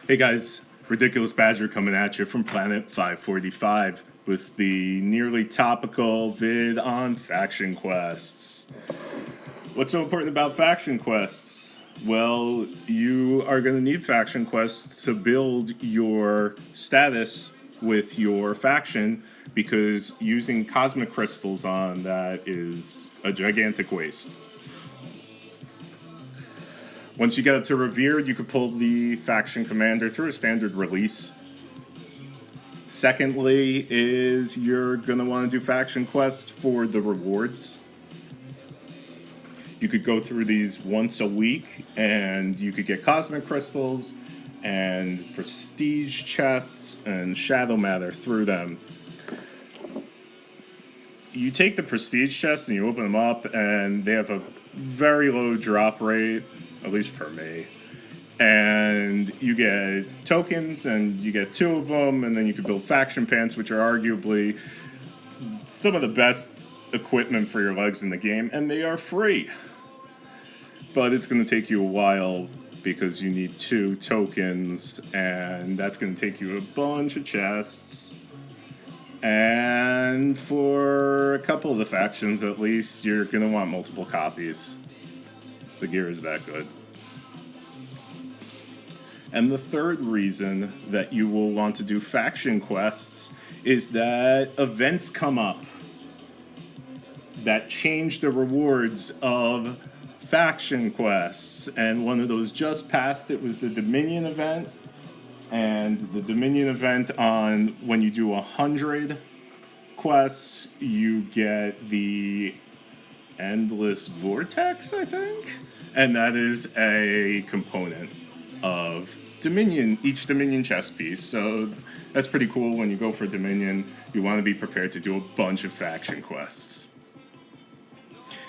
Hey guys, Ridiculous Badger coming at you from Planet 545 with the nearly topical vid on faction quests. What's so important about faction quests? Well, you are going to need faction quests to build your status with your faction because using cosmic crystals on that is a gigantic waste. Once you get up to Revered, you could pull the faction commander through a standard release. Secondly is you're going to want to do faction quests for the rewards. You could go through these once a week and you could get cosmic crystals and prestige chests and shadow matter through them. You take the prestige chests and you open them up and they have a very low drop rate, at least for me. And you get tokens, and you get 2 of them, and then you can build faction pants, which are arguably some of the best equipment for your legs in the game, and they are free. But it's going to take you a while because you need 2 tokens, and that's going to take you a bunch of chests. And for a couple of the factions, at least, you're going to want multiple copies. The gear is that good. And the third reason that you will want to do faction quests is that events come up that change the rewards of faction quests. And one of those just passed, it was the Dominion event. And the Dominion event on when you do 100 quests, you get the Endless Vortex, I think? And that is a component of Dominion, each Dominion chess piece. So that's pretty cool. When you go for Dominion, you want to be prepared to do a bunch of faction quests.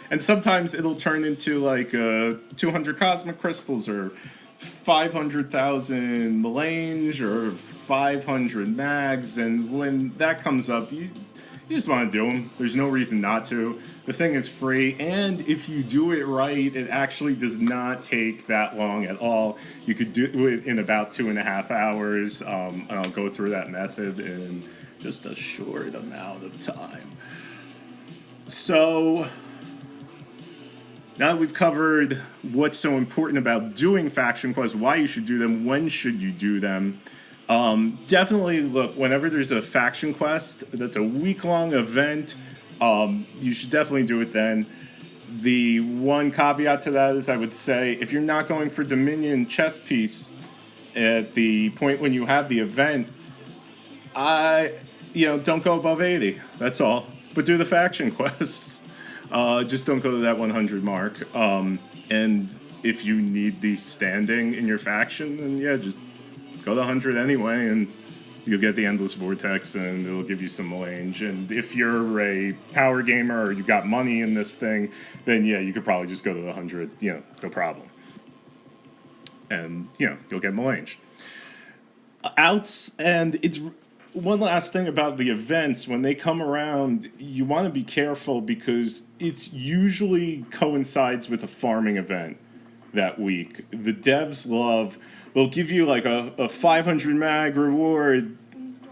And sometimes it'll turn into like 200 cosmic crystals or 500,000 melange or 500 mags. And when that comes up, you just want to do them. There's no reason not to. The thing is free, and if you do it right, it actually does not take that long at all. You could do it in about 2.5 hours. And I'll go through that method in just a short amount of time. So, now that we've covered what's so important about doing faction quests, why you should do them, when should you do them, definitely look, whenever there's a faction quest that's a week-long event, you should definitely do it then. The one caveat to that is I would say if you're not going for Dominion chess piece at the point when you have the event, don't go above 80. That's all. But do the faction quests. Just don't go to that 100 mark. And if you need the standing in your faction, then just go to 100 anyway, and you'll get the Endless Vortex, and it'll give you some melange. And if you're a power gamer or you got money in this thing, then you could probably just go to the 100, no problem. And, you'll get melange. And it's one last thing about the events. When they come around, you want to be careful because it's usually coincides with a farming event that week. The devs they'll give you like a 500 mag reward,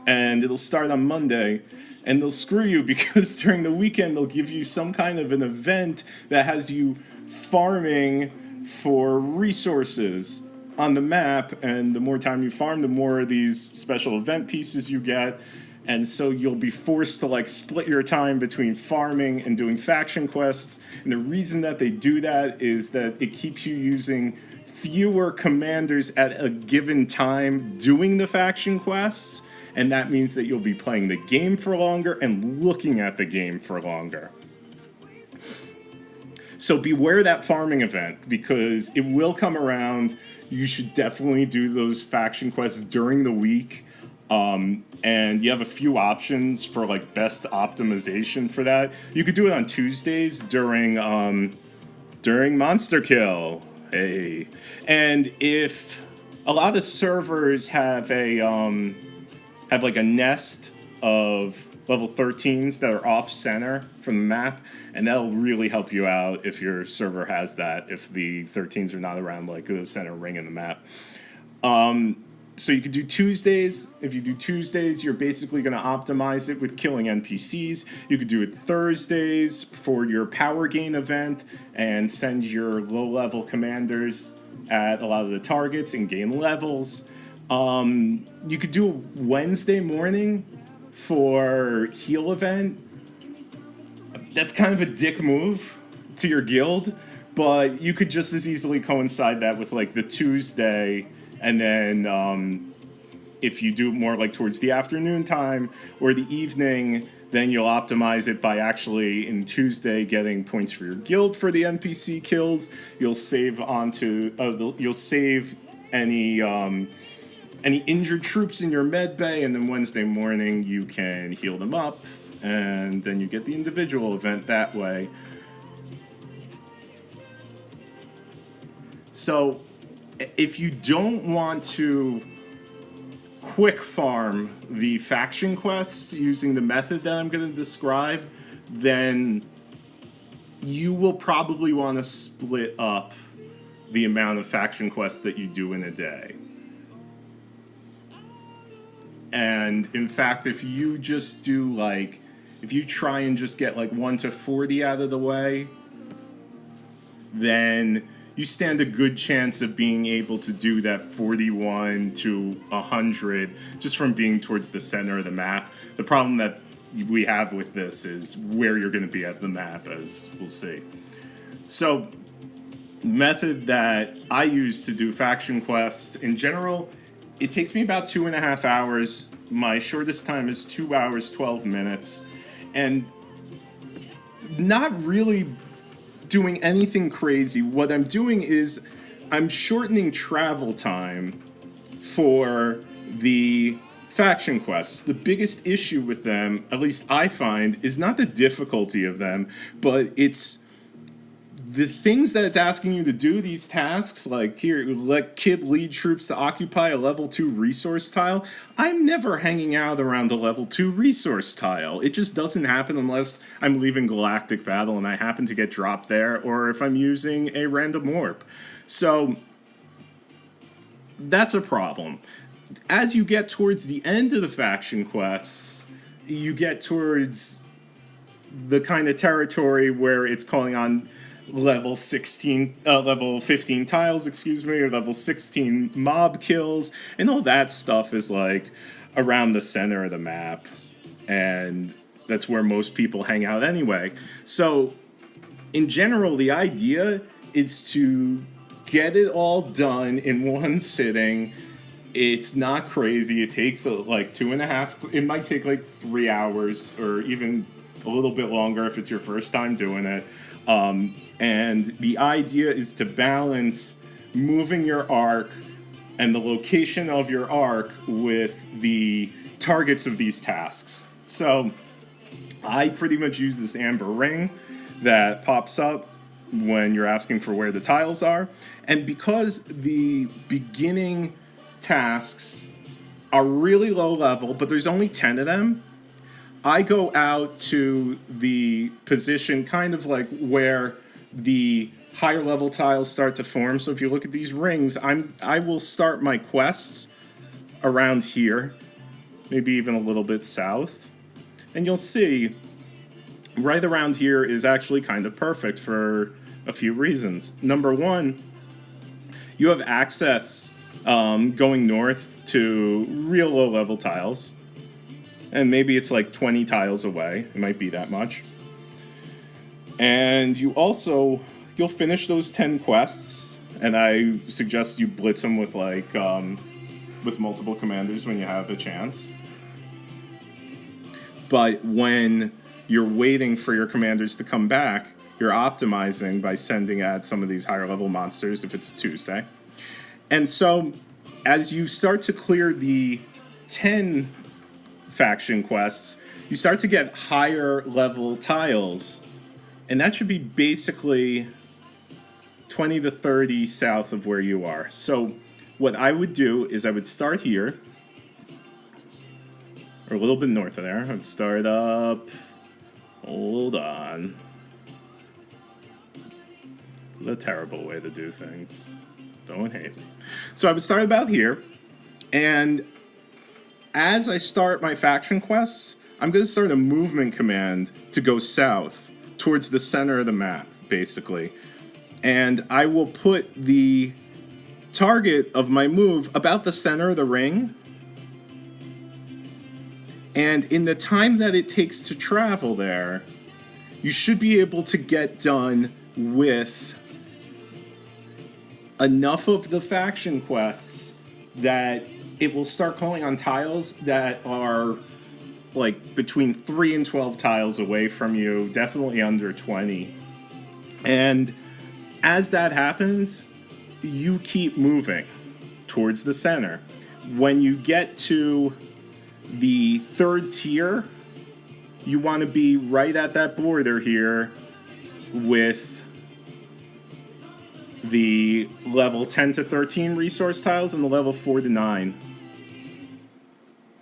and it'll start on Monday, and they'll screw you because during the weekend they'll give you some kind of an event that has you farming for resources on the map, and the more time you farm, the more of these special event pieces you get. And so you'll be forced to split your time between farming and doing faction quests. And the reason that they do that is that it keeps you using fewer commanders at a given time doing the faction quests, and that means that you'll be playing the game for longer and looking at the game for longer. So beware that farming event because it will come around. You should definitely do those faction quests during the week. And you have a few options for best optimization for that. You could do it on Tuesdays during Monster Kill. Hey, and if a lot of servers have a nest of level 13s that are off center from the map, and that'll really help you out if your server has that. If the 13s are not around the center ring in the map, So you could do Tuesdays. If you do Tuesdays, you're basically going to optimize it with killing NPCs. You could do it Thursdays for your power gain event and send your low-level commanders at a lot of the targets and gain levels. You could do a Wednesday morning for heal event. That's kind of a dick move to your guild, but you could just as easily coincide that with like the Tuesday, and then if you do it more like towards the afternoon time or the evening, then you'll optimize it by actually in Tuesday getting points for your guild for the NPC kills. You'll save you'll save any injured troops in your med bay, and then Wednesday morning you can heal them up, and then you get the individual event that way. So if you don't want to quick farm the faction quests using the method that I'm going to describe, then you will probably want to split up the amount of faction quests that you do in a day. And in fact, if you just do if you try and just get 1 to 40 out of the way, then you stand a good chance of being able to do that 41 to 100 just from being towards the center of the map. The problem that we have with this is where you're going to be at the map, as we'll see. So, the method that I use to do faction quests, in general, it takes me about 2.5 hours. My shortest time is 2 hours, 12 minutes. And not really doing anything crazy. What I'm doing is I'm shortening travel time for the faction quests. The biggest issue with them, at least I find, is not the difficulty of them, but it's the things that it's asking you to do, these tasks, like here, let kid lead troops to occupy a level 2 resource tile. I'm never hanging out around the level 2 resource tile. It just doesn't happen unless I'm leaving Galactic Battle and I happen to get dropped there, or if I'm using a random warp. So that's a problem. As you get towards the end of the faction quests, you get towards the kind of territory where it's calling on level 15 tiles, or level 16 mob kills, and all that stuff is around the center of the map, and that's where most people hang out anyway. So in general, the idea is to get it all done in one sitting. It's not crazy. It takes 2.5, it might take 3 hours, or even a little bit longer if it's your first time doing it. And the idea is to balance moving your arc and the location of your arc with the targets of these tasks. So I pretty much use this amber ring that pops up when you're asking for where the tiles are. And because the beginning tasks are really low level, but there's only 10 of them, I go out to the position kind of where the higher level tiles start to form. So if you look at these rings, I will start my quests around here, maybe even a little bit south. And you'll see right around here is actually kind of perfect for a few reasons. Number one, you have access going north to real low level tiles. And maybe it's 20 tiles away. It might be that much. And you'll finish those 10 quests, and I suggest you blitz them with with multiple commanders when you have a chance. But when you're waiting for your commanders to come back, you're optimizing by sending at some of these higher level monsters if it's a Tuesday. And so as you start to clear the 10 faction quests, you start to get higher level tiles, and that should be basically 20 to 30 south of where you are. So what I would do is I would start here, or a little bit north of there. I'd start up, hold on, it's a terrible way to do things, don't hate me. So I would start about here, And as I start my faction quests, I'm going to start a movement command to go south towards the center of the map, basically. And I will put the target of my move about the center of the ring. And in the time that it takes to travel there, you should be able to get done with enough of the faction quests that it will start calling on tiles that are like between 3 and 12 tiles away from you, definitely under 20. And as that happens, you keep moving towards the center. When you get to the third tier, you want to be right at that border here with the level 10 to 13 resource tiles and the level 4 to 9.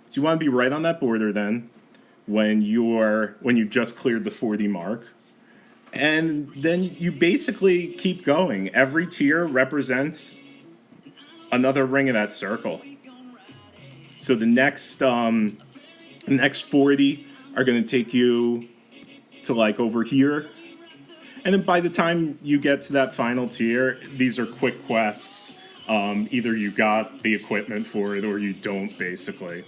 So you want to be right on that border then when you've just cleared the 40 mark. And then you basically keep going. Every tier represents another ring of that circle. So the next 40 are going to take you to like over here. And then by the time you get to that final tier, these are quick quests. Either you got the equipment for it or you don't, basically.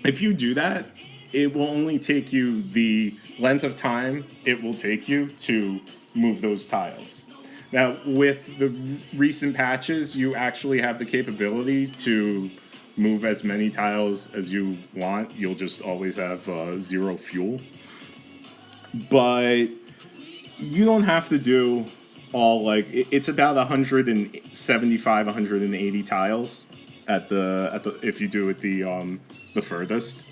If you do that, it will only take you the length of time it will take you to move those tiles. Now, with the recent patches, you actually have the capability to move as many tiles as you want. You'll just always have 0 fuel. But you don't have to do all, like, it's about 175, 180 tiles at the if you do it the furthest.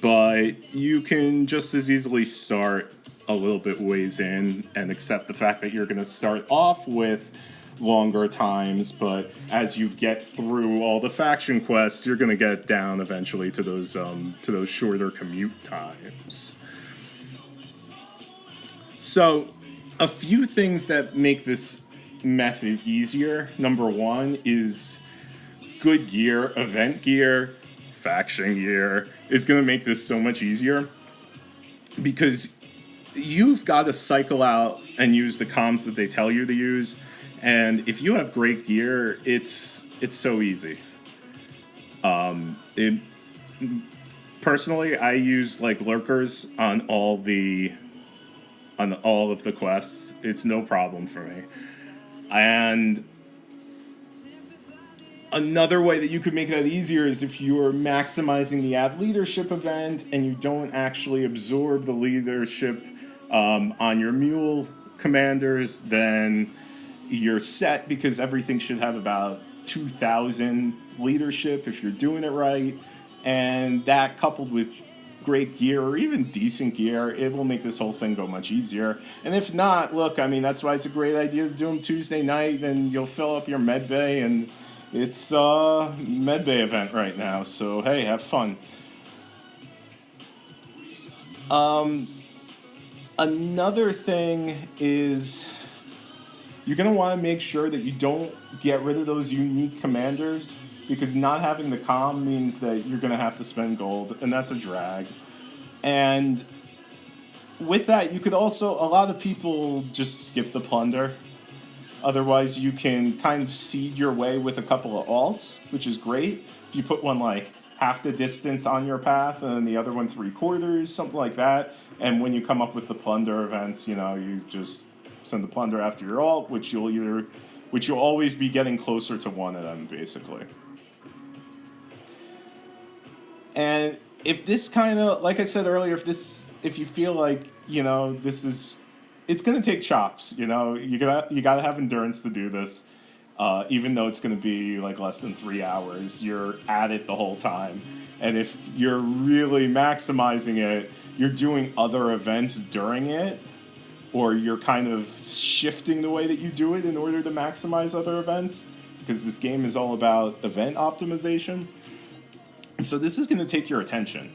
But you can just as easily start a little bit ways in and accept the fact that you're going to start off with longer times, but as you get through all the faction quests, you're going to get down eventually to those shorter commute times. So, a few things that make this method easier. Number one is good gear, event gear, faction gear is going to make this so much easier because you've got to cycle out and use the comms that they tell you to use. And if you have great gear, it's so easy. Personally, I use like lurkers on all of the quests. It's no problem for me. And another way that you could make that easier is if you're maximizing the add leadership event and you don't actually absorb the leadership on your mule commanders, then you're set because everything should have about 2,000 leadership if you're doing it right. And that coupled with great gear or even decent gear, it will make this whole thing go much easier. And if not, look, I mean, that's why it's a great idea to do them Tuesday night, and you'll fill up your med bay, and it's a med bay event right now, so hey, have fun. Another thing is you're going to want to make sure that you don't get rid of those unique commanders, because not having the comm means that you're going to have to spend gold, and that's a drag. And with that, you could also, a lot of people just skip the plunder. Otherwise, you can kind of seed your way with a couple of alts, which is great. If you put one like half the distance on your path and then the other one 3/4, something like that. And when you come up with the plunder events, you just send the plunder after your alt, which you'll always be getting closer to one of them, basically. And if this kind of, like I said earlier, if you feel like, it's going to take chops, you gotta have endurance to do this. Even though it's going to be like less than 3 hours, you're at it the whole time. And if you're really maximizing it, you're doing other events during it, or you're kind of shifting the way that you do it in order to maximize other events, because this game is all about event optimization. So this is going to take your attention.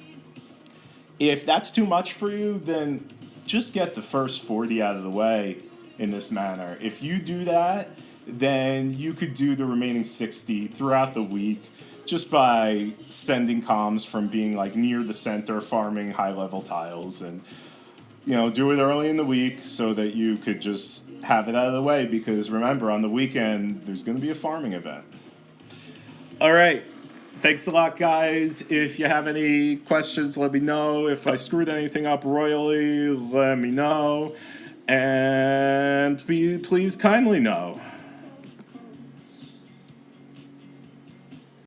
If that's too much for you, then just get the first 40 out of the way in this manner. If you do that, then you could do the remaining 60 throughout the week just by sending comms from being like near the center, farming high level tiles, and do it early in the week so that you could just have it out of the way, because remember, on the weekend there's going to be a farming event. All right. Thanks a lot, guys. If you have any questions, let me know. If I screwed anything up royally, let me know. And please kindly know.